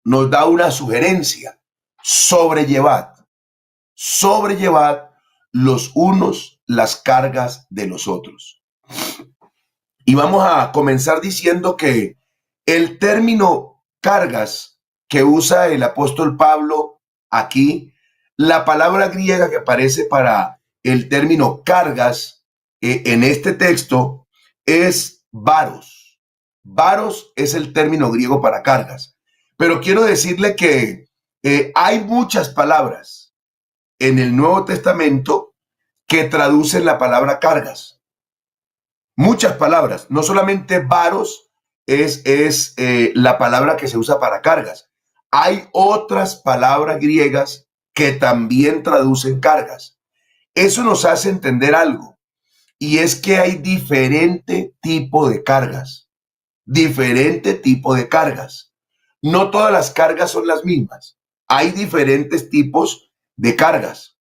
nos da una sugerencia: sobrellevad los unos las cargas de los otros. Y vamos a comenzar diciendo que el término cargas que usa el apóstol Pablo aquí, la palabra griega que aparece para el término cargas en este texto es varos. Varos es el término griego para cargas. Pero quiero decirle que hay muchas palabras en el Nuevo Testamento que traducen la palabra cargas. Muchas palabras, no solamente varos es la palabra que se usa para cargas. Hay otras palabras griegas que también traducen cargas. Eso nos hace entender algo, y es que hay diferente tipo de cargas. Diferente tipo de cargas. No todas las cargas son las mismas. Hay diferentes tipos de cargas.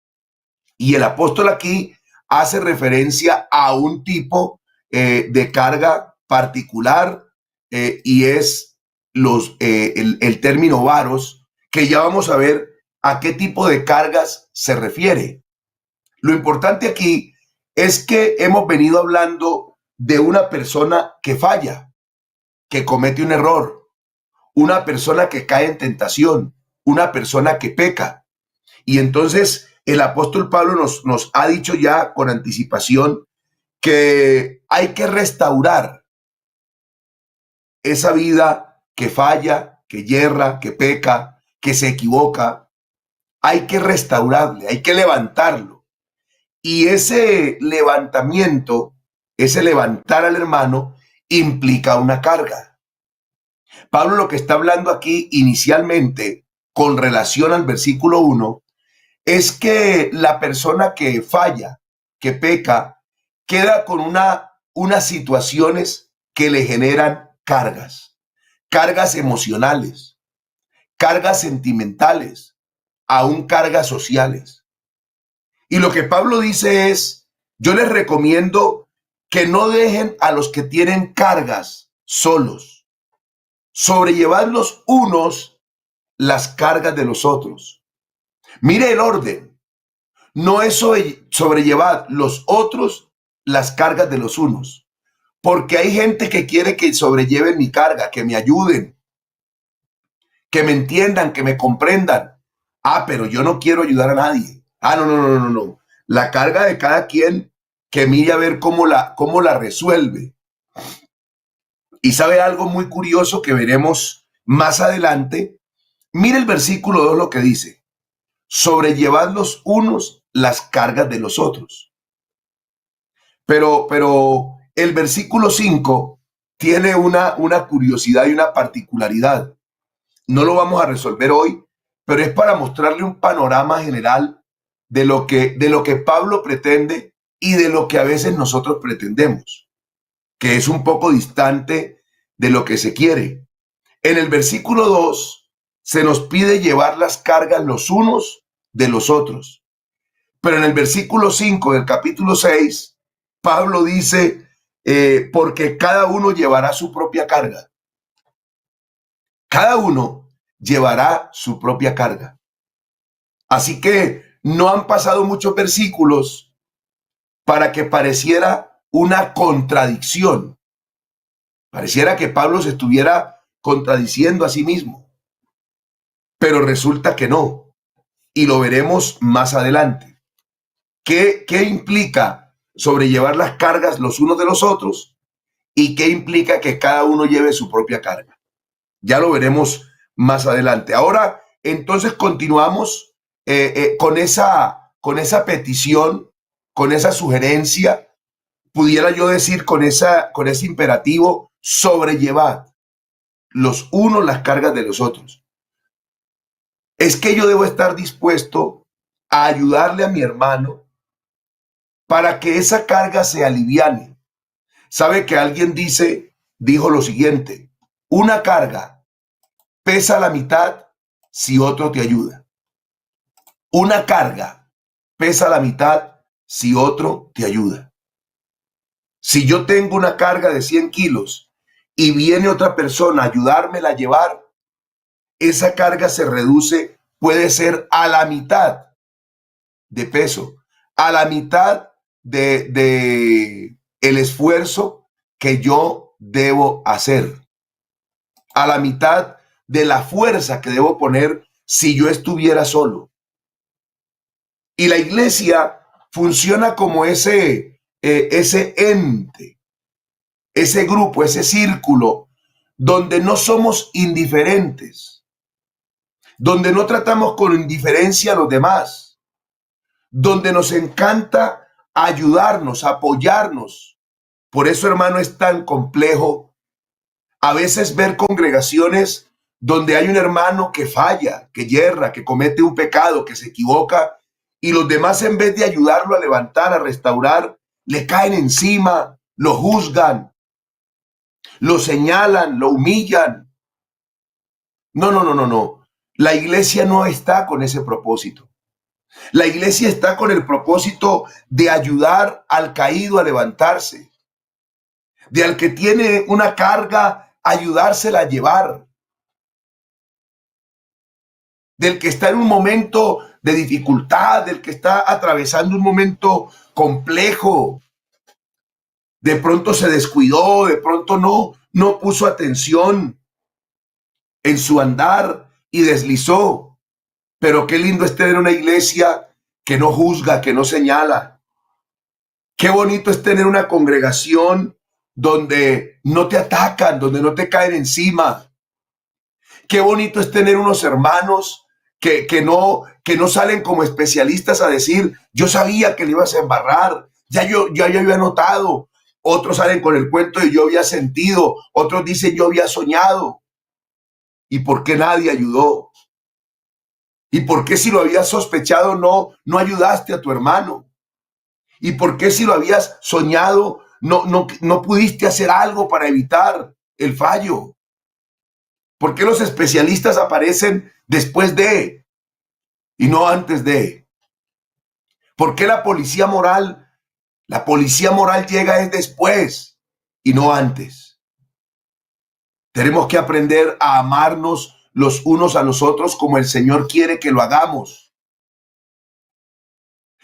Y el apóstol aquí hace referencia a un tipo de carga particular y es el término varos, que ya vamos a ver a qué tipo de cargas se refiere. Lo importante aquí es que hemos venido hablando de una persona que falla, que comete un error, una persona que cae en tentación, una persona que peca. Y entonces el apóstol Pablo nos ha dicho ya con anticipación que hay que restaurar esa vida que falla, que yerra, que peca, que se equivoca. Hay que restaurarle, hay que levantarlo. Y ese levantamiento, ese levantar al hermano, implica una carga. Pablo lo que está hablando aquí inicialmente con relación al versículo 1 es que la persona que falla, que peca, queda con unas situaciones que le generan cargas, cargas emocionales, cargas sentimentales, aún cargas sociales. Y lo que Pablo dice es: yo les recomiendo que no dejen a los que tienen cargas solos. Sobrellevad los unos las cargas de los otros. Mire el orden. No es sobrellevad los otros las cargas de los unos. Porque hay gente que quiere que sobrelleven mi carga, que me ayuden, que me entiendan, que me comprendan. Ah, pero yo no quiero ayudar a nadie. Ah, no. La carga de cada quien, que mire a ver cómo la resuelve. Y sabe algo muy curioso que veremos más adelante. Mire el versículo 2 lo que dice: sobrellevad los unos las cargas de los otros. Pero el versículo 5 tiene una curiosidad y una particularidad. No lo vamos a resolver hoy, pero es para mostrarle un panorama general de lo que Pablo pretende y de lo que a veces nosotros pretendemos, que es un poco distante de lo que se quiere. En el versículo 2 se nos pide llevar las cargas los unos de los otros. Pero en el versículo 5 del capítulo 6, Pablo dice, porque cada uno llevará su propia carga. Cada uno llevará su propia carga. Así que no han pasado muchos versículos para que pareciera una contradicción. Pareciera que Pablo se estuviera contradiciendo a sí mismo. Pero resulta que no. Y lo veremos más adelante. ¿Qué implica sobrellevar las cargas los unos de los otros? ¿Y qué implica que cada uno lleve su propia carga? Ya lo veremos más adelante. Ahora, entonces, continuamos con esa petición, con esa sugerencia, pudiera yo decir con ese imperativo: sobrellevad los unos las cargas de los otros. Es que yo debo estar dispuesto a ayudarle a mi hermano para que esa carga se aliviane. ¿Sabe que alguien dijo lo siguiente: una carga pesa la mitad si otro te ayuda? Una carga pesa la mitad si otro te ayuda. Si yo tengo una carga de 100 kilos y viene otra persona a ayudármela a llevar, esa carga se reduce, puede ser a la mitad de peso, a la mitad de el esfuerzo que yo debo hacer, a la mitad de la fuerza que debo poner si yo estuviera solo. Y la iglesia funciona como ese ente, ese grupo, ese círculo, donde no somos indiferentes, donde no tratamos con indiferencia a los demás, donde nos encanta ayudarnos, apoyarnos. Por eso, hermano, es tan complejo a veces ver congregaciones donde hay un hermano que falla, que yerra, que comete un pecado, que se equivoca, y los demás, en vez de ayudarlo a levantar, a restaurar, le caen encima, lo juzgan, lo señalan, lo humillan. No, no, no, no, no. La iglesia no está con ese propósito. La iglesia está con el propósito de ayudar al caído a levantarse, de al que tiene una carga, ayudársela a llevar, del que está en un momento de dificultad, del que está atravesando un momento complejo. De pronto se descuidó, de pronto no puso atención en su andar y deslizó. Pero qué lindo es tener una iglesia que no juzga, que no señala. Qué bonito es tener una congregación donde no te atacan, donde no te caen encima. Qué bonito es tener unos hermanos que no salen como especialistas a decir, yo sabía que le ibas a embarrar, ya había notado. Otros salen con el cuento de yo había sentido, otros dicen yo había soñado. ¿Y por qué nadie ayudó? ¿Y por qué si lo habías sospechado no ayudaste a tu hermano? ¿Y por qué si lo habías soñado no pudiste hacer algo para evitar el fallo? ¿Por qué los especialistas aparecen después de y no antes de? ¿Por qué la policía moral llega es después y no antes? Tenemos que aprender a amarnos los unos a los otros como el Señor quiere que lo hagamos.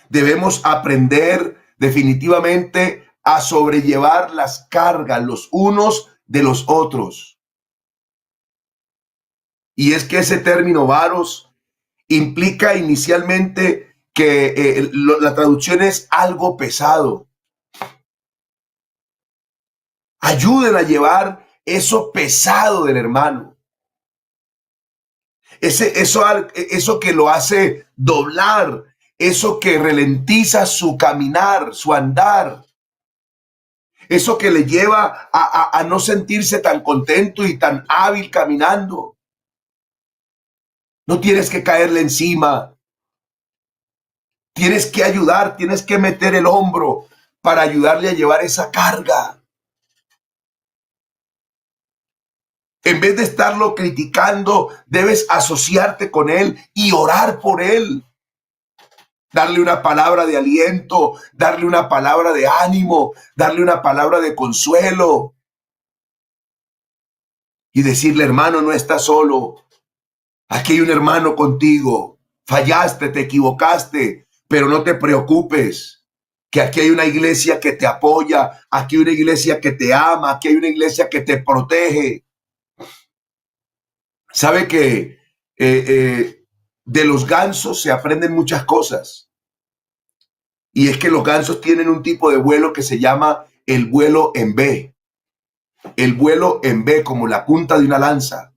Debemos aprender definitivamente a sobrellevar las cargas los unos de los otros. Y es que ese término varos implica inicialmente que la traducción es algo pesado. Ayuden a llevar eso pesado del hermano. Eso que lo hace doblar, eso que ralentiza su caminar, su andar. Eso que le lleva a no sentirse tan contento y tan hábil caminando. No tienes que caerle encima. Tienes que ayudar, tienes que meter el hombro para ayudarle a llevar esa carga. En vez de estarlo criticando, debes asociarte con él y orar por él. Darle una palabra de aliento, darle una palabra de ánimo, darle una palabra de consuelo. Y decirle, hermano, no estás solo. Aquí hay un hermano contigo. Fallaste, te equivocaste, pero no te preocupes. Que aquí hay una iglesia que te apoya, aquí hay una iglesia que te ama, aquí hay una iglesia que te protege. Sabe que de los gansos se aprenden muchas cosas. Y es que los gansos tienen un tipo de vuelo que se llama el vuelo en B. El vuelo en B, como la punta de una lanza.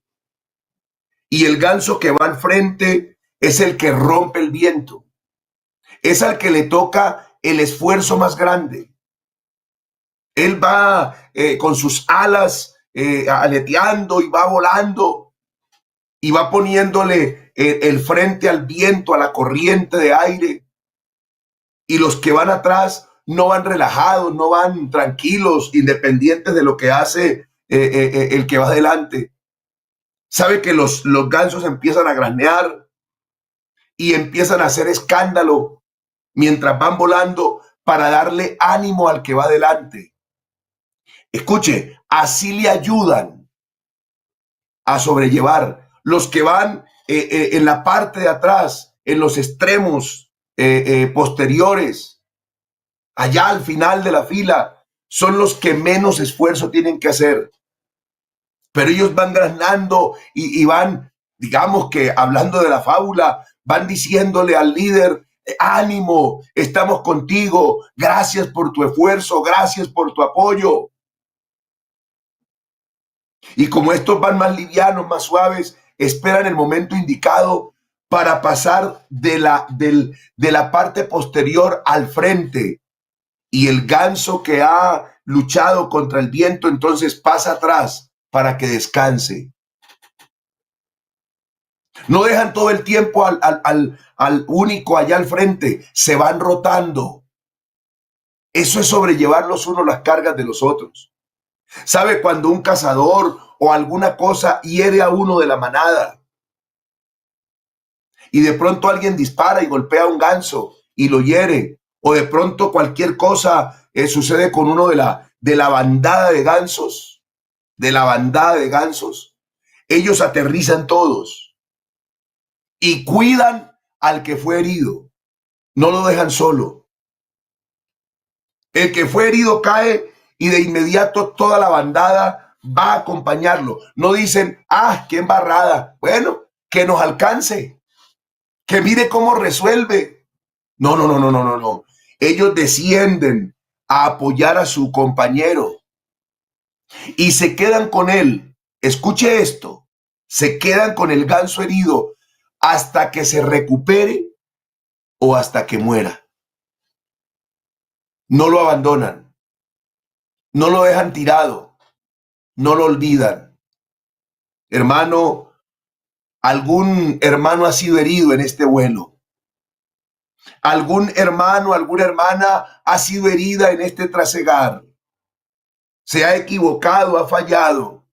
Y el ganso que va al frente es el que rompe el viento. Es al que le toca el esfuerzo más grande. Él va con sus alas aleteando y va volando y va poniéndole el frente al viento, a la corriente de aire. Y los que van atrás no van relajados, no van tranquilos, independientes de lo que hace el que va adelante. Sabe que los gansos empiezan a granear y empiezan a hacer escándalo mientras van volando para darle ánimo al que va adelante. Escuche, así le ayudan a sobrellevar los que van en la parte de atrás, en los extremos posteriores, allá al final de la fila, son los que menos esfuerzo tienen que hacer. Pero ellos van ganando y van, digamos que hablando de la fábula, van diciéndole al líder: ánimo, estamos contigo, gracias por tu esfuerzo, gracias por tu apoyo. Y como estos van más livianos, más suaves, esperan el momento indicado para pasar de la parte posterior al frente. Y el ganso que ha luchado contra el viento entonces pasa atrás para que descanse. No dejan todo el tiempo al único allá al frente, se van rotando. Eso es sobrellevar los unos las cargas de los otros. ¿Sabe? Cuando un cazador o alguna cosa hiere a uno de la manada y de pronto alguien dispara y golpea a un ganso y lo hiere, o de pronto cualquier cosa sucede con uno de la bandada de gansos, ellos aterrizan todos y cuidan al que fue herido, no lo dejan solo. El que fue herido cae y de inmediato toda la bandada va a acompañarlo. No dicen: qué embarrada, bueno, que nos alcance, que mire cómo resuelve. No, no, no, no, no, no, no. Ellos descienden a apoyar a su compañero y se quedan con él. Escuche esto, se quedan con el ganso herido hasta que se recupere o hasta que muera. No lo abandonan, no lo dejan tirado, no lo olvidan. Hermano, algún hermano ha sido herido en este vuelo. Algún hermano, alguna hermana ha sido herida en este trasegar. Se ha equivocado, ha fallado.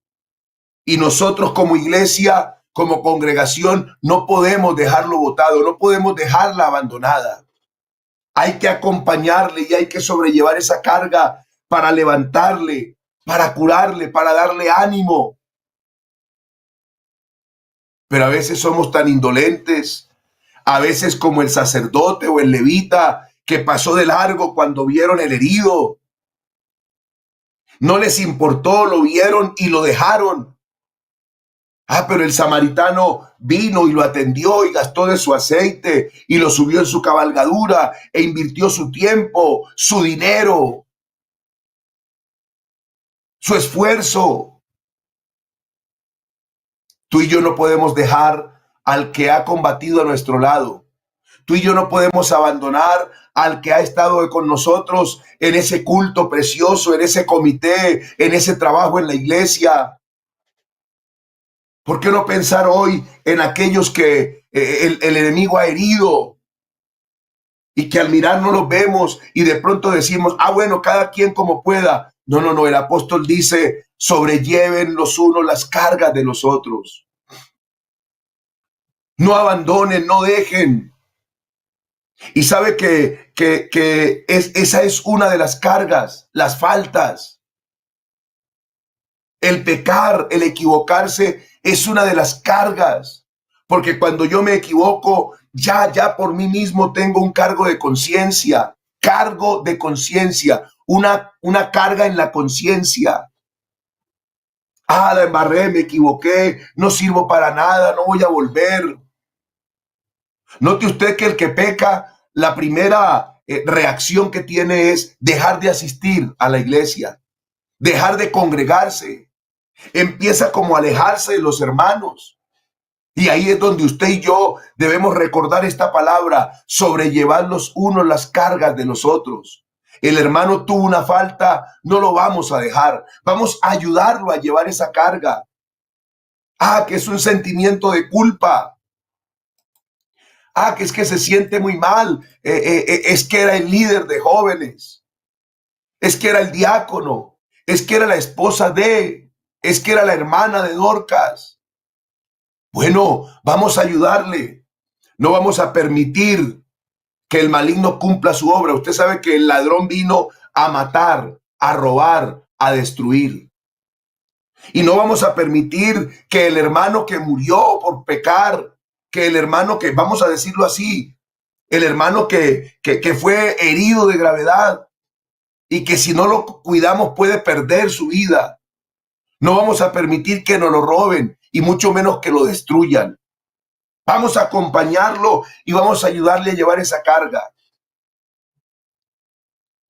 Y nosotros como iglesia, como congregación, no podemos dejarlo botado, no podemos dejarla abandonada. Hay que acompañarle y hay que sobrellevar esa carga para levantarle, para curarle, para darle ánimo. Pero a veces somos tan indolentes, a veces como el sacerdote o el levita que pasó de largo cuando vieron el herido. No les importó, lo vieron y lo dejaron. Pero el samaritano vino y lo atendió y gastó de su aceite y lo subió en su cabalgadura e invirtió su tiempo, su dinero, su esfuerzo. Tú y yo no podemos dejar al que ha combatido a nuestro lado. Tú y yo no podemos abandonar al que ha estado con nosotros en ese culto precioso, en ese comité, en ese trabajo en la iglesia. ¿Por qué no pensar hoy en aquellos que el enemigo ha herido y que al mirar no los vemos y de pronto decimos: bueno, cada quien como pueda? No, no, no, el apóstol dice: sobrelleven los unos las cargas de los otros. No abandonen, no dejen. Y sabe que esa es una de las cargas, las faltas. El pecar, el equivocarse es una de las cargas. Porque cuando yo me equivoco, ya por mí mismo tengo un cargo de conciencia, una carga en la conciencia. La embarré, me equivoqué, no sirvo para nada, no voy a volver. Note usted que el que peca, la primera reacción que tiene es dejar de asistir a la iglesia, dejar de congregarse. Empieza como a alejarse de los hermanos. Y ahí es donde usted y yo debemos recordar esta palabra: sobrellevar los unos las cargas de los otros. El hermano tuvo una falta, no lo vamos a dejar. Vamos a ayudarlo a llevar esa carga. Que es un sentimiento de culpa. Que es que se siente muy mal. Es que era el líder de jóvenes. Es que era el diácono. Es que era la esposa de. Es que era la hermana de Dorcas. Bueno, vamos a ayudarle. No vamos a permitir que el maligno cumpla su obra. Usted sabe que el ladrón vino a matar, a robar, a destruir. Y no vamos a permitir que el hermano que murió por pecar, que el hermano que, vamos a decirlo así, el hermano que fue herido de gravedad y que si no lo cuidamos puede perder su vida. No vamos a permitir que nos lo roben y mucho menos que lo destruyan. Vamos a acompañarlo y vamos a ayudarle a llevar esa carga.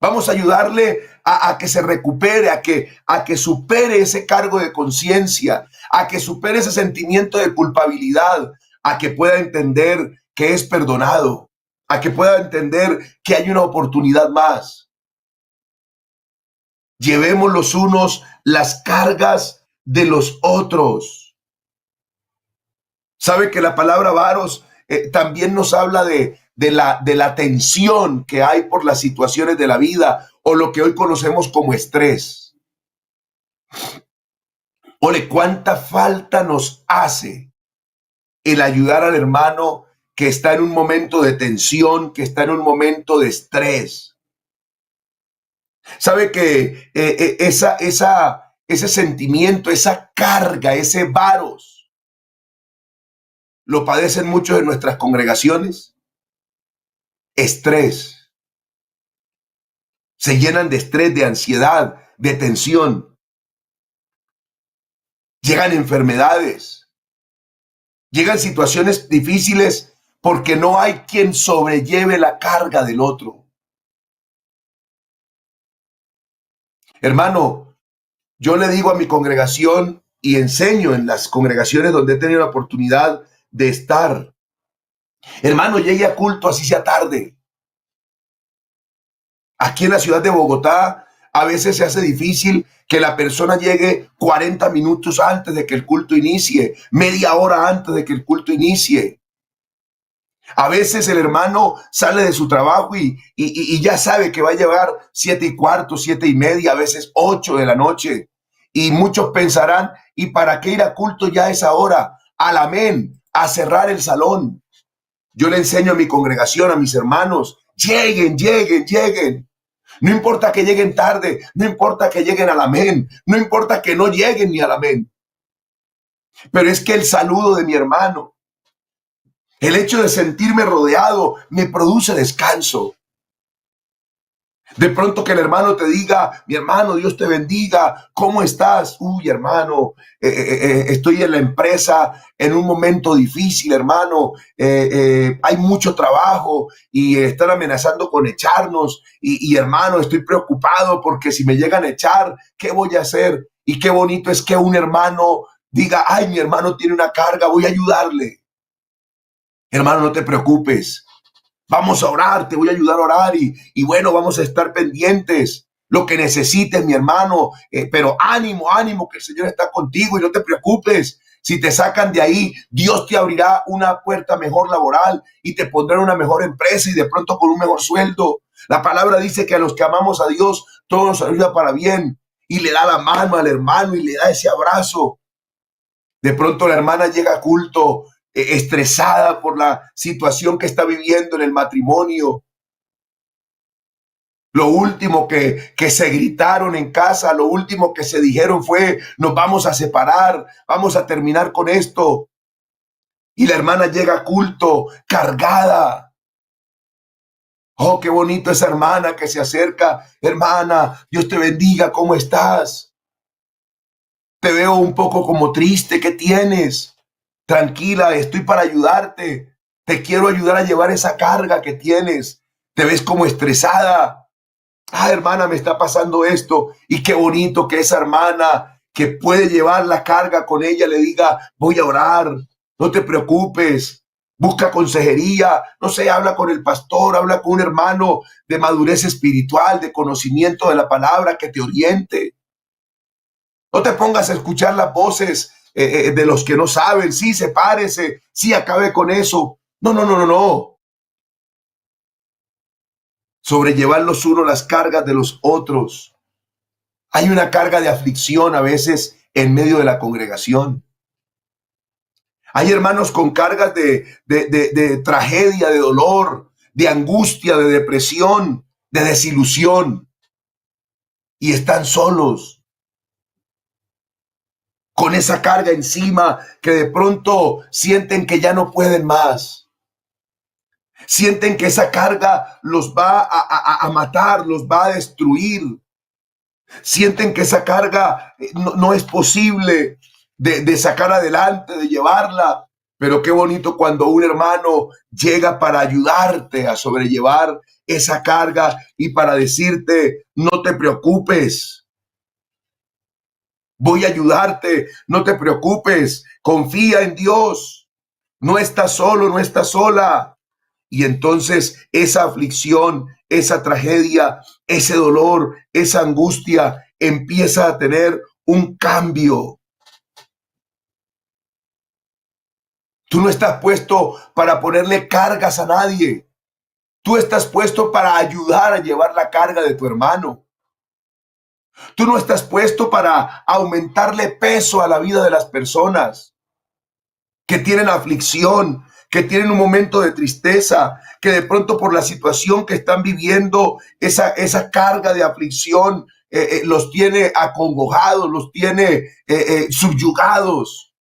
Vamos a ayudarle a que se recupere, a que supere ese cargo de conciencia, a que supere ese sentimiento de culpabilidad, a que pueda entender que es perdonado, a que pueda entender que hay una oportunidad más. Llevemos los unos las cargas de los otros. Sabe que la palabra varos también nos habla de la tensión que hay por las situaciones de la vida o lo que hoy conocemos como estrés. Ole, cuánta falta nos hace el ayudar al hermano que está en un momento de tensión, que está en un momento de estrés. Sabe que ese sentimiento, esa carga, ese varos, lo padecen muchos de nuestras congregaciones. Estrés. Se llenan de estrés, de ansiedad, de tensión. Llegan enfermedades. Llegan situaciones difíciles porque no hay quien sobrelleve la carga del otro. Hermano, yo le digo a mi congregación y enseño en las congregaciones donde he tenido la oportunidad de estar. Hermano, llegue a culto así sea tarde. Aquí en la ciudad de Bogotá a veces se hace difícil que la persona llegue 40 minutos antes de que el culto inicie, media hora antes de que el culto inicie. A veces el hermano sale de su trabajo y ya sabe que va a llegar 7:15, 7:30, a veces 8 de la noche. Y muchos pensarán, ¿y para qué ir a culto ya a esa hora? Al amén, a cerrar el salón. Yo le enseño a mi congregación, a mis hermanos, lleguen, lleguen, lleguen. No importa que lleguen tarde, no importa que lleguen al amén, no importa que no lleguen ni al amén. Pero es que el saludo de mi hermano, el hecho de sentirme rodeado, me produce descanso. De pronto que el hermano te diga, mi hermano, Dios te bendiga, ¿cómo estás? Uy, hermano, estoy en la empresa en un momento difícil, hermano, hay mucho trabajo y están amenazando con echarnos y hermano, estoy preocupado porque si me llegan a echar, ¿qué voy a hacer? Y qué bonito es que un hermano diga, ay, mi hermano tiene una carga, voy a ayudarle. Hermano, no te preocupes. Vamos a orar, te voy a ayudar a orar y bueno, vamos a estar pendientes. Lo que necesites, mi hermano, pero ánimo, ánimo, que el Señor está contigo y no te preocupes. Si te sacan de ahí, Dios te abrirá una puerta mejor laboral y te pondrá en una mejor empresa y de pronto con un mejor sueldo. La palabra dice que a los que amamos a Dios, todo nos ayuda para bien y le da la mano al hermano y le da ese abrazo. De pronto la hermana llega a culto estresada por la situación que está viviendo en el matrimonio. Lo último que se gritaron en casa, lo último que se dijeron fue, nos vamos a separar, vamos a terminar con esto. Y la hermana llega a culto cargada. Oh, qué bonito esa hermana que se acerca. Hermana, Dios te bendiga, ¿cómo estás? Te veo un poco como triste, ¿qué tienes? Tranquila, estoy para ayudarte. Te quiero ayudar a llevar esa carga que tienes. Te ves como estresada. Ah, hermana, me está pasando esto. Y qué bonito que esa hermana que puede llevar la carga con ella le diga, voy a orar, no te preocupes. Busca consejería, no sé, habla con el pastor, habla con un hermano de madurez espiritual, de conocimiento de la palabra que te oriente. No te pongas a escuchar las voces de los que no saben. Sí, sepárese. Sí, acabe con eso. No, no, no, no, no. Sobrellevar los unos las cargas de los otros. Hay una carga de aflicción a veces en medio de la congregación. Hay hermanos con cargas de tragedia, de dolor, de angustia, de depresión, de desilusión. Y están solos. con esa carga encima, que de pronto sienten que ya no pueden más. Sienten que esa carga los va a matar, los va a destruir. Sienten que esa carga no es posible de sacar adelante, de llevarla. Pero qué bonito cuando un hermano llega para ayudarte a sobrellevar esa carga y para decirte, no te preocupes, voy a ayudarte, no te preocupes, confía en Dios, no estás solo, no estás sola. Y entonces esa aflicción, esa tragedia, ese dolor, esa angustia empieza a tener un cambio. Tú no estás puesto para ponerle cargas a nadie. Tú estás puesto para ayudar a llevar la carga de tu hermano. Tú no estás puesto para aumentarle peso a la vida de las personas que tienen aflicción, que tienen un momento de tristeza, que de pronto por la situación que están viviendo, esa carga de aflicción los tiene acongojados, los tiene subyugados.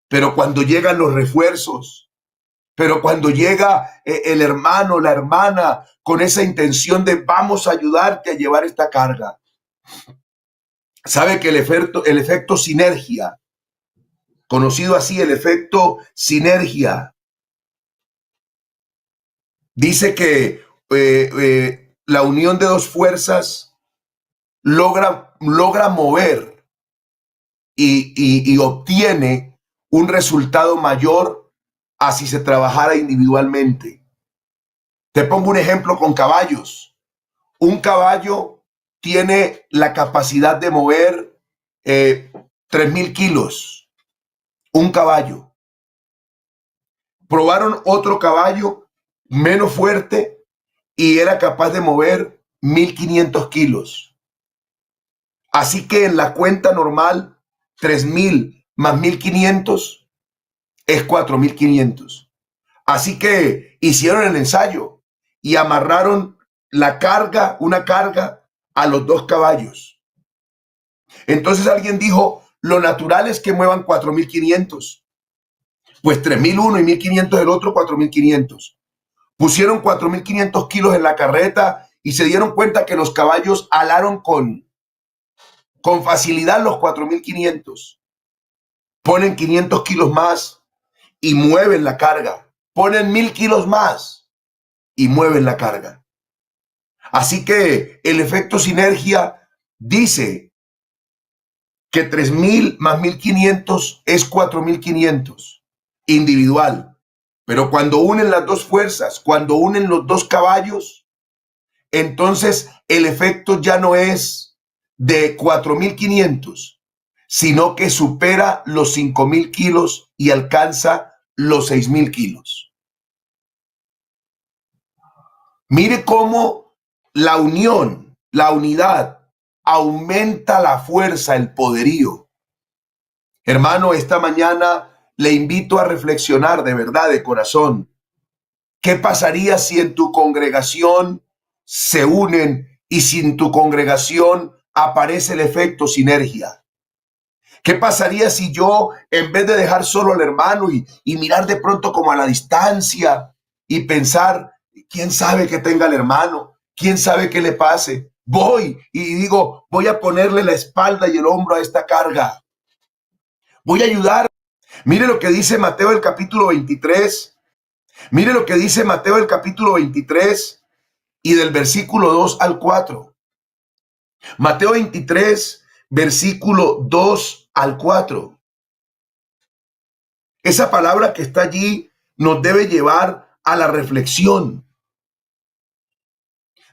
Pero cuando llegan los refuerzos, pero cuando llega el hermano, la hermana, con esa intención de vamos a ayudarte a llevar esta carga, sabe que el efecto sinergia, conocido así, el efecto sinergia, dice que la unión de dos fuerzas logra mover y obtiene un resultado mayor a si se trabajara individualmente. Te pongo un ejemplo con caballos. Un caballo tiene la capacidad de mover 3,000 kilos. Un caballo. Probaron otro caballo menos fuerte y era capaz de mover 1,500 kilos. Así que en la cuenta normal, 3,000 más 1,500 es 4,500. Así que hicieron el ensayo y amarraron la carga, una carga, a los dos caballos. Entonces alguien dijo, lo natural es que muevan 4,500. Pues 3,001 y 1,500 el otro, 4,500. Pusieron 4,500 kilos en la carreta y se dieron cuenta que los caballos alaron con facilidad los 4,500. Ponen 500 kilos más y mueven la carga. Ponen 1,000 kilos más y mueven la carga. Así que el efecto sinergia dice que 3,000 más 1,500 es 4,500 individual. Pero cuando unen las dos fuerzas, cuando unen los dos caballos, entonces el efecto ya no es de 4,500, sino que supera los 5,000 kilos y alcanza los 6,000 kilos. Mire cómo la unión, la unidad, aumenta la fuerza, el poderío. Hermano, esta mañana le invito a reflexionar de verdad, de corazón. ¿Qué pasaría si en tu congregación se unen y si en tu congregación aparece el efecto sinergia? ¿Qué pasaría si yo, en vez de dejar solo al hermano y mirar de pronto como a la distancia y pensar, quién sabe qué tenga el hermano, quién sabe qué le pase? Voy y digo, voy a ponerle la espalda y el hombro a esta carga. Voy a ayudar. Mire lo que dice Mateo el capítulo 23. Mire lo que dice Mateo el capítulo 23 y del versículo 2 al 4. Mateo 23, versículo 2 al 4. Esa palabra que está allí nos debe llevar a la reflexión.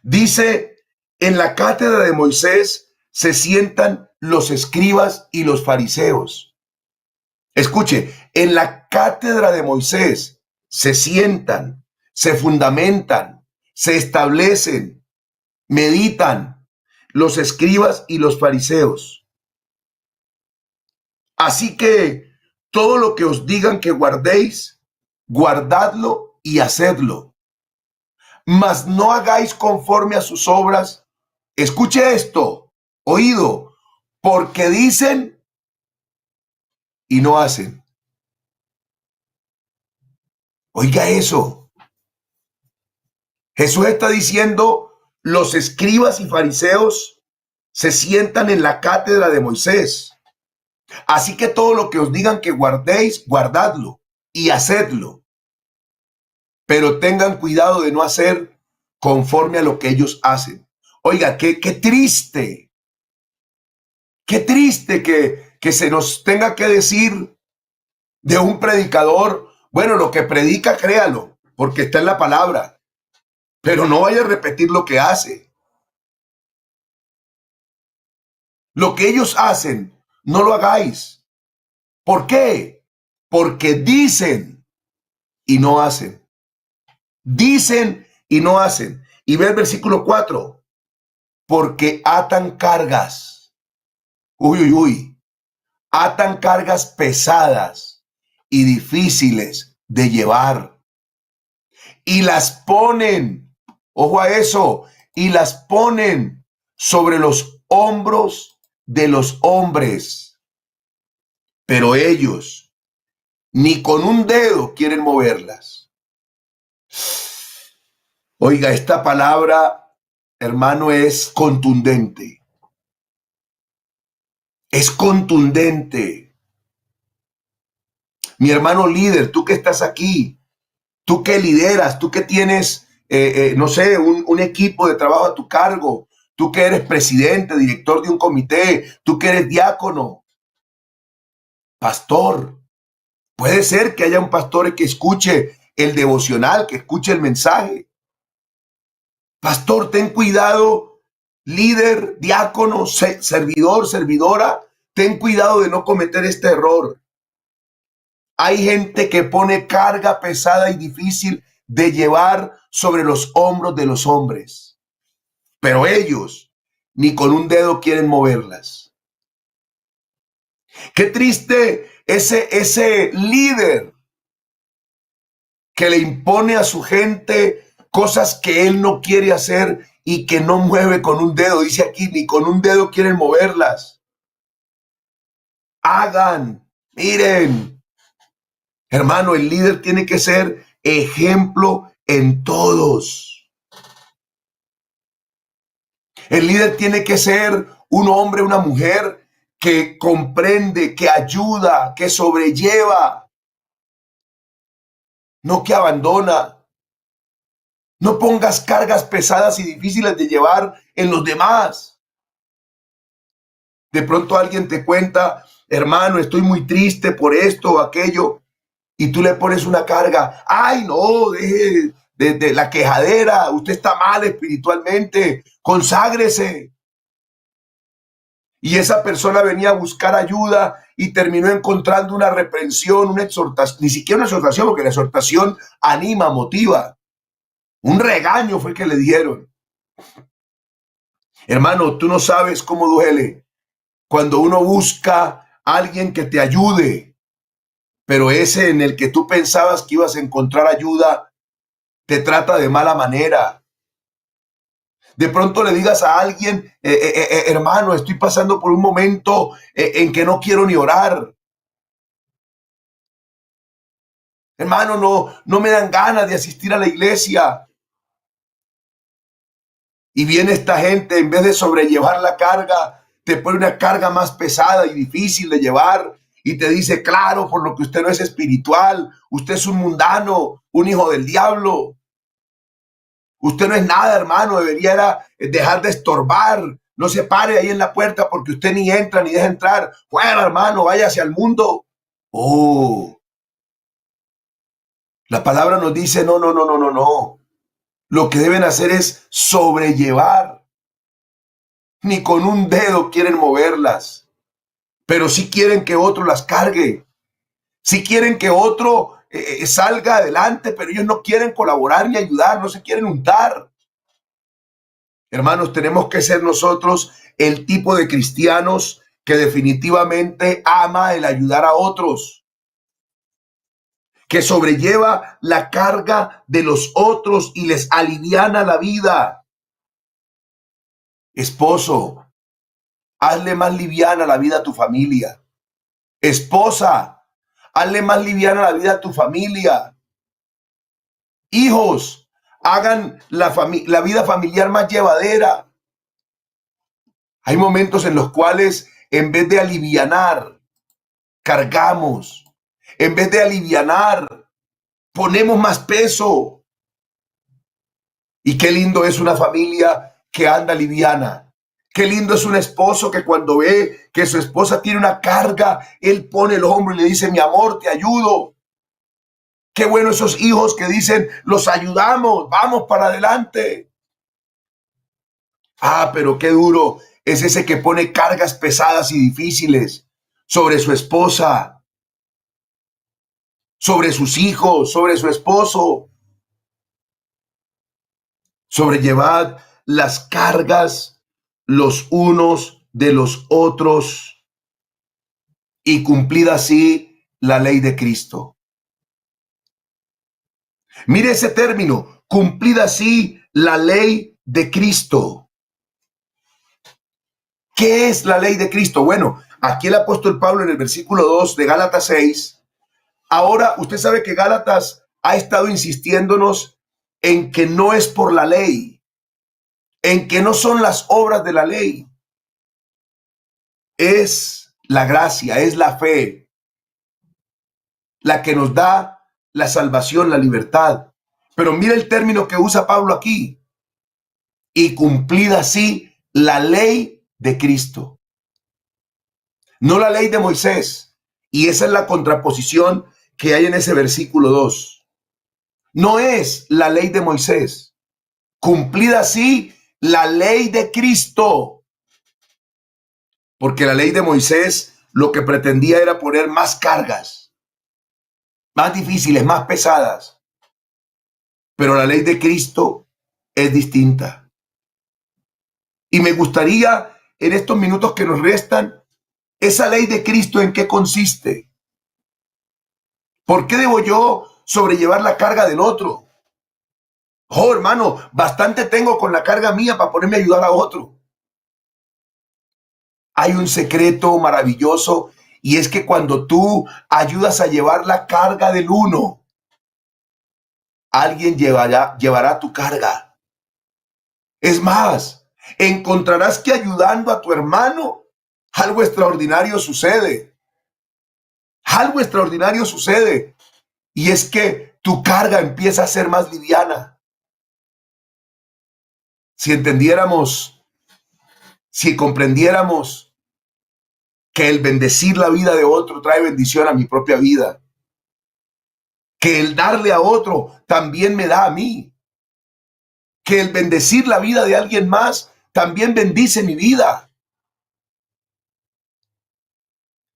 Dice, en la cátedra de Moisés se sientan los escribas y los fariseos. Escuche, en la cátedra de Moisés se sientan, se fundamentan, se establecen, meditan los escribas y los fariseos. Así que todo lo que os digan que guardéis, guardadlo y hacedlo. Mas no hagáis conforme a sus obras. Escuche esto, oído, porque dicen y no hacen. Oiga eso. Jesús está diciendo, los escribas y fariseos se sientan en la cátedra de Moisés. Así que todo lo que os digan que guardéis, guardadlo y hacedlo. Pero tengan cuidado de no hacer conforme a lo que ellos hacen. Oiga, qué triste. Qué triste que se nos tenga que decir de un predicador, bueno, lo que predica, créalo, porque está en la palabra, pero no vaya a repetir lo que hace. Lo que ellos hacen, no lo hagáis. ¿Por qué? Porque dicen y no hacen. Dicen y no hacen. Y ve el versículo 4. Porque atan cargas. Uy, uy, uy. Atan cargas pesadas y difíciles de llevar. Y las ponen, ojo a eso, y las ponen sobre los hombros de los hombres. Pero ellos ni con un dedo quieren moverlas. Oiga, esta palabra, hermano, es contundente. Es contundente. Mi hermano líder, tú que estás aquí, tú que lideras, tú que tienes, no sé, un equipo de trabajo a tu cargo, tú que eres presidente, director de un comité, tú que eres diácono, pastor. Puede ser que haya un pastor que escuche el devocional, que escuche el mensaje. Pastor, ten cuidado, líder, diácono, servidor, servidora, ten cuidado de no cometer este error. Hay gente que pone carga pesada y difícil de llevar sobre los hombros de los hombres, pero ellos ni con un dedo quieren moverlas. Qué triste ese líder que le impone a su gente cosas que él no quiere hacer y que no mueve con un dedo. Dice aquí, ni con un dedo quieren moverlas. Hagan, miren. Hermano, el líder tiene que ser ejemplo en todos. El líder tiene que ser un hombre, una mujer que comprende, que ayuda, que sobrelleva, no que abandona. No pongas cargas pesadas y difíciles de llevar en los demás. De pronto alguien te cuenta, hermano, estoy muy triste por esto o aquello, y tú le pones una carga. Ay, no, deje de la quejadera, usted está mal espiritualmente, conságrese. Y esa persona venía a buscar ayuda y terminó encontrando una reprensión, una exhortación, ni siquiera una exhortación, porque la exhortación anima, motiva. Un regaño fue que le dieron. Hermano, tú no sabes cómo duele cuando uno busca a alguien que te ayude, pero ese en el que tú pensabas que ibas a encontrar ayuda, te trata de mala manera. De pronto le digas a alguien, hermano, estoy pasando por un momento en que no quiero ni orar. Hermano, no me dan ganas de asistir a la iglesia. Y viene esta gente, en vez de sobrellevar la carga, te pone una carga más pesada y difícil de llevar y te dice, claro, por lo que usted no es espiritual, usted es un mundano, un hijo del diablo. Usted no es nada, hermano, debería dejar de estorbar. No se pare ahí en la puerta porque usted ni entra ni deja entrar. Fuera, hermano, váyase al mundo. Oh, la palabra nos dice, no. Lo que deben hacer es sobrellevar. Ni con un dedo quieren moverlas, pero sí quieren que otro las cargue. Sí quieren que otro salga adelante, pero ellos no quieren colaborar ni ayudar, no se quieren untar. Hermanos, tenemos que ser nosotros el tipo de cristianos que definitivamente ama el ayudar a otros, que sobrelleva la carga de los otros y les aliviana la vida. Esposo, hazle más liviana la vida a tu familia. Esposa, hazle más liviana la vida a tu familia. Hijos, hagan la vida familiar más llevadera. Hay momentos en los cuales en vez de alivianar, cargamos. En vez de alivianar, ponemos más peso. Y qué lindo es una familia que anda liviana. Qué lindo es un esposo que cuando ve que su esposa tiene una carga, él pone el hombro y le dice, mi amor, te ayudo. Qué bueno esos hijos que dicen, los ayudamos, vamos para adelante. Ah, pero qué duro es ese que pone cargas pesadas y difíciles sobre su esposa, sobre sus hijos, sobre su esposo. Sobrellevad las cargas los unos de los otros y cumplid así la ley de Cristo. Mire ese término, cumplid así la ley de Cristo. ¿Qué es la ley de Cristo? Bueno, aquí el apóstol Pablo en el versículo 2 de Gálatas 6, ahora usted sabe que Gálatas ha estado insistiéndonos en que no es por la ley, en que no son las obras de la ley, es la gracia, es la fe, la que nos da la salvación, la libertad. Pero mira el término que usa Pablo aquí, y cumplida así la ley de Cristo. No la ley de Moisés. Y esa es la contraposición que hay en ese versículo 2. No es la ley de Moisés. Cumplida así la ley de Cristo. Porque la ley de Moisés lo que pretendía era poner más cargas, más difíciles, más pesadas. Pero la ley de Cristo es distinta. Y me gustaría en estos minutos que nos restan, esa ley de Cristo, ¿en qué consiste? ¿Por qué debo yo sobrellevar la carga del otro? Oh, hermano, bastante tengo con la carga mía para ponerme a ayudar a otro. Hay un secreto maravilloso y es que cuando tú ayudas a llevar la carga del uno, alguien llevará tu carga. Es más, encontrarás que ayudando a tu hermano, algo extraordinario sucede. Algo extraordinario sucede. Y es que tu carga empieza a ser más liviana. Si entendiéramos, si comprendiéramos que el bendecir la vida de otro trae bendición a mi propia vida, que el darle a otro también me da a mí, que el bendecir la vida de alguien más también bendice mi vida.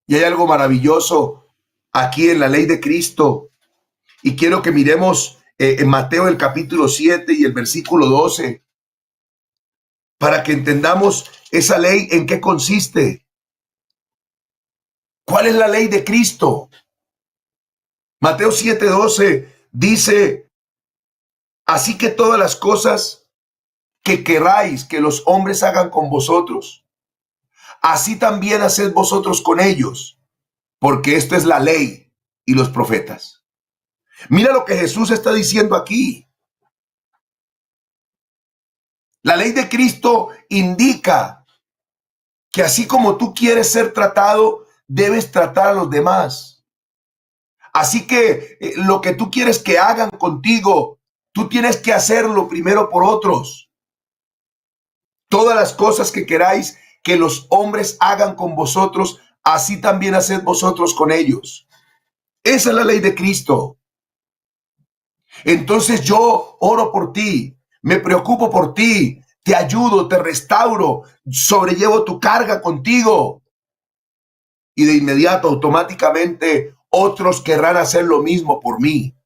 Y hay algo maravilloso aquí en la ley de Cristo. Y quiero que miremos en Mateo el capítulo 7 y el versículo 12, para que entendamos esa ley en qué consiste. ¿Cuál es la ley de Cristo? Mateo 7:12 dice, así que todas las cosas que queráis que los hombres hagan con vosotros, así también haced vosotros con ellos, porque esto es la ley y los profetas. Mira lo que Jesús está diciendo aquí. La ley de Cristo indica que así como tú quieres ser tratado, debes tratar a los demás. Así que lo que tú quieres que hagan contigo, tú tienes que hacerlo primero por otros. Todas las cosas que queráis que los hombres hagan con vosotros, así también haced vosotros con ellos. Esa es la ley de Cristo. Entonces yo oro por ti, me preocupo por ti, te ayudo, te restauro, sobrellevo tu carga contigo. Y de inmediato, automáticamente, otros querrán hacer lo mismo por mí.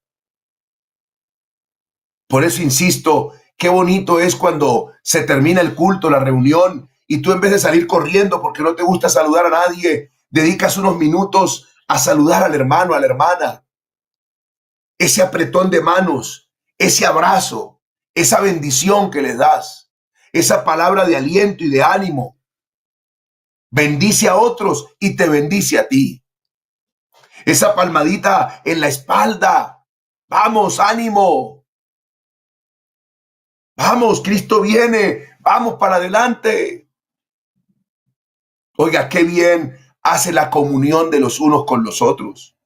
Por eso insisto, qué bonito es cuando se termina el culto, la reunión, y tú en vez de salir corriendo porque no te gusta saludar a nadie, dedicas unos minutos a saludar al hermano, a la hermana. Ese apretón de manos, ese abrazo, esa bendición que les das, esa palabra de aliento y de ánimo, bendice a otros y te bendice a ti. esa palmadita en la espalda. Vamos, ánimo. Vamos, Cristo viene. Vamos para adelante. Oiga, qué bien hace la comunión de los unos con los otros.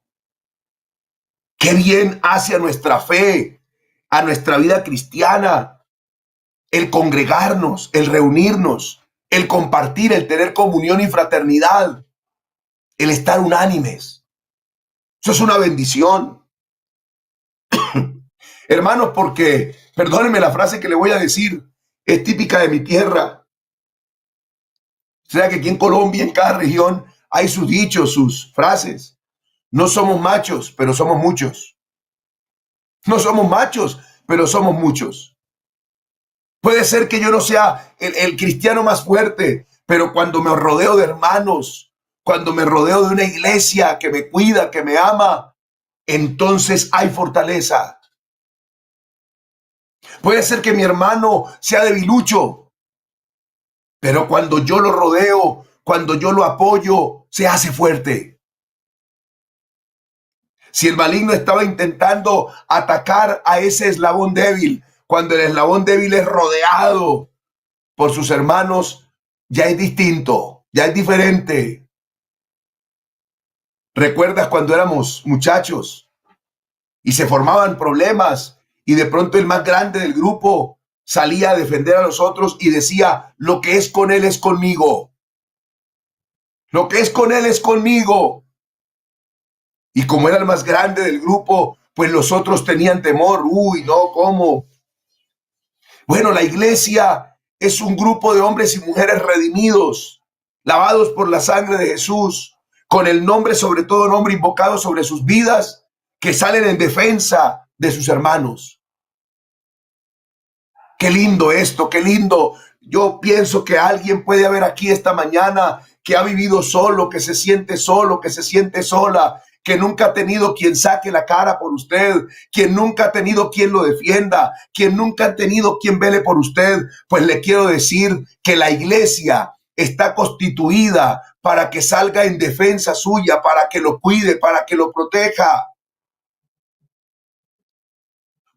Qué bien hace a nuestra fe, a nuestra vida cristiana, el congregarnos, el reunirnos, el compartir, el tener comunión y fraternidad, el estar unánimes. Eso es una bendición. Hermanos, porque, perdónenme la frase que le voy a decir, es típica de mi tierra. O sea que aquí en Colombia, en cada región, hay sus dichos, sus frases. No somos machos, pero somos muchos. No somos machos, pero somos muchos. Puede ser que yo no sea el cristiano más fuerte, pero cuando me rodeo de hermanos, cuando me rodeo de una iglesia que me cuida, que me ama, entonces hay fortaleza. Puede ser que mi hermano sea debilucho, pero cuando yo lo rodeo, cuando yo lo apoyo, se hace fuerte. Si el maligno estaba intentando atacar a ese eslabón débil, cuando el eslabón débil es rodeado por sus hermanos, ya es distinto, ya es diferente. ¿Recuerdas cuando éramos muchachos y se formaban problemas y de pronto el más grande del grupo salía a defender a los otros y decía, lo que es con él es conmigo? Lo que es con él es conmigo. Y como era el más grande del grupo, pues los otros tenían temor. Uy, no, ¿cómo? Bueno, la iglesia es un grupo de hombres y mujeres redimidos, lavados por la sangre de Jesús, con el nombre, sobre todo nombre invocado sobre sus vidas, que salen en defensa de sus hermanos. Qué lindo esto, qué lindo. Yo pienso que alguien puede haber aquí esta mañana que ha vivido solo, que se siente solo, que se siente sola, que nunca ha tenido quien saque la cara por usted, quien nunca ha tenido quien lo defienda, quien nunca ha tenido quien vele por usted. Pues le quiero decir que la iglesia está constituida para que salga en defensa suya, para que lo cuide, para que lo proteja.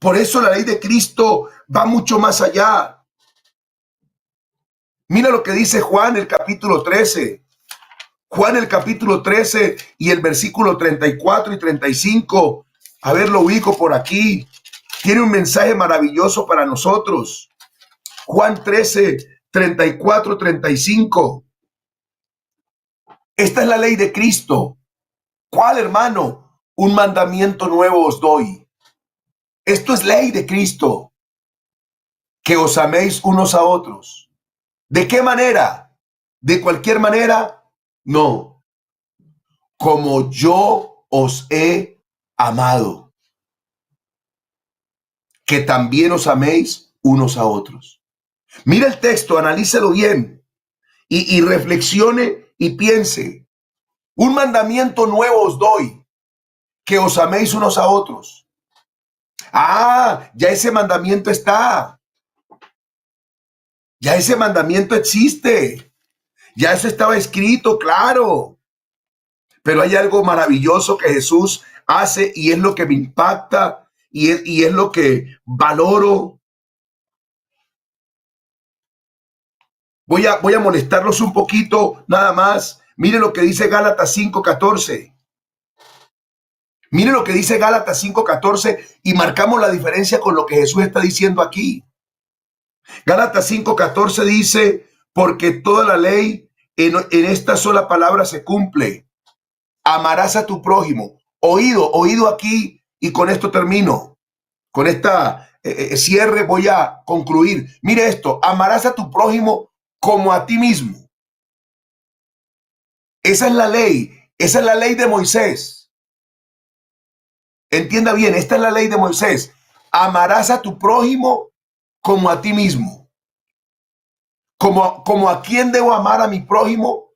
Por eso la ley de Cristo va mucho más allá. Mira lo que dice Juan el capítulo 13. Juan el capítulo 13 y el versículo 34 y 35. A ver, lo ubico por aquí. Tiene un mensaje maravilloso para nosotros. Juan 13, 34, 35. Esta es la ley de Cristo. ¿Cuál, hermano? Un mandamiento nuevo os doy. Esto es ley de Cristo, que os améis unos a otros. ¿De qué manera? ¿De cualquier manera? No. Como yo os he amado, que también os améis unos a otros. Mira el texto, analícelo bien y reflexione y piense. Un mandamiento nuevo os doy, que os améis unos a otros. Ah, ya ese mandamiento está. Ya ese mandamiento existe. Ya eso estaba escrito, claro. Pero hay algo maravilloso que Jesús hace y es lo que me impacta y es lo que valoro. Voy a molestarlos un poquito nada más. Mire lo que dice Gálatas 5:14. Mire lo que dice Gálatas 5:14 y marcamos la diferencia con lo que Jesús está diciendo aquí. Gálatas 5:14 dice, porque toda la ley en esta sola palabra se cumple. Amarás a tu prójimo. Oído aquí y con esto termino. Con esta cierre voy a concluir. Mire esto, amarás a tu prójimo como a ti mismo. Esa es la ley de Moisés. Entienda bien, esta es la ley de Moisés. Amarás a tu prójimo como a ti mismo. Como a quién debo amar a mi prójimo,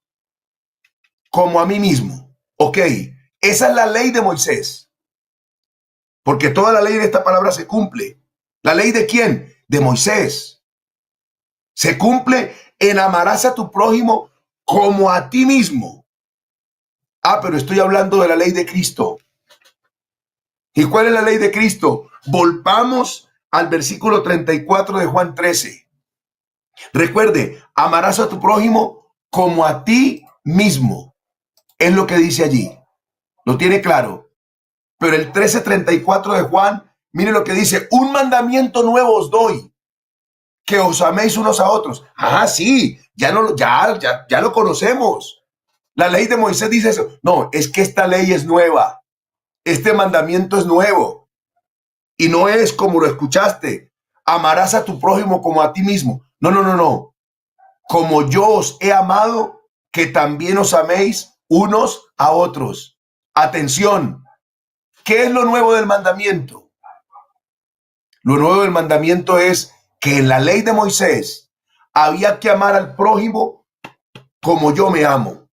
como a mí mismo. Ok, esa es la ley de Moisés. Porque toda la ley de esta palabra se cumple. ¿La ley de quién? De Moisés. Se cumple en amarás a tu prójimo como a ti mismo. Ah, pero estoy hablando de la ley de Cristo. ¿Y cuál es la ley de Cristo? Volvamos al versículo 34 de Juan 13. Recuerde, amarás a tu prójimo como a ti mismo. Es lo que dice allí. Lo tiene claro. Pero el 13:34 de Juan, mire lo que dice: un mandamiento nuevo os doy, que os améis unos a otros. Ah, sí, ya lo conocemos. La ley de Moisés dice eso. No, es que esta ley es nueva. Este mandamiento es nuevo. Y no es como lo escuchaste: amarás a tu prójimo como a ti mismo. No, no, no, no. Como yo os he amado, que también os améis unos a otros. Atención, ¿qué es lo nuevo del mandamiento? Lo nuevo del mandamiento es que en la ley de Moisés había que amar al prójimo como yo me amo.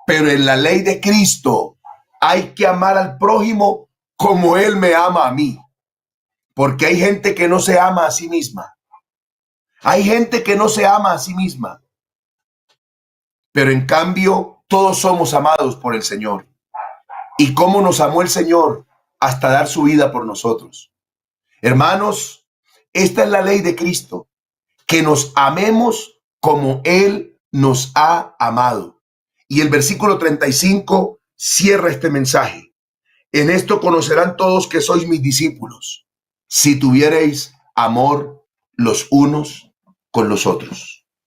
Pero en la ley de Cristo hay que amar al prójimo como Él me ama a mí. Porque hay gente que no se ama a sí misma. Hay gente que no se ama a sí misma. Pero en cambio, todos somos amados por el Señor. ¿Y cómo nos amó el Señor hasta dar su vida por nosotros? Hermanos, esta es la ley de Cristo, que nos amemos como Él nos ha amado. Y el versículo 35 cierra este mensaje. En esto conocerán todos que sois mis discípulos, si tuviereis amor los unos con los otros.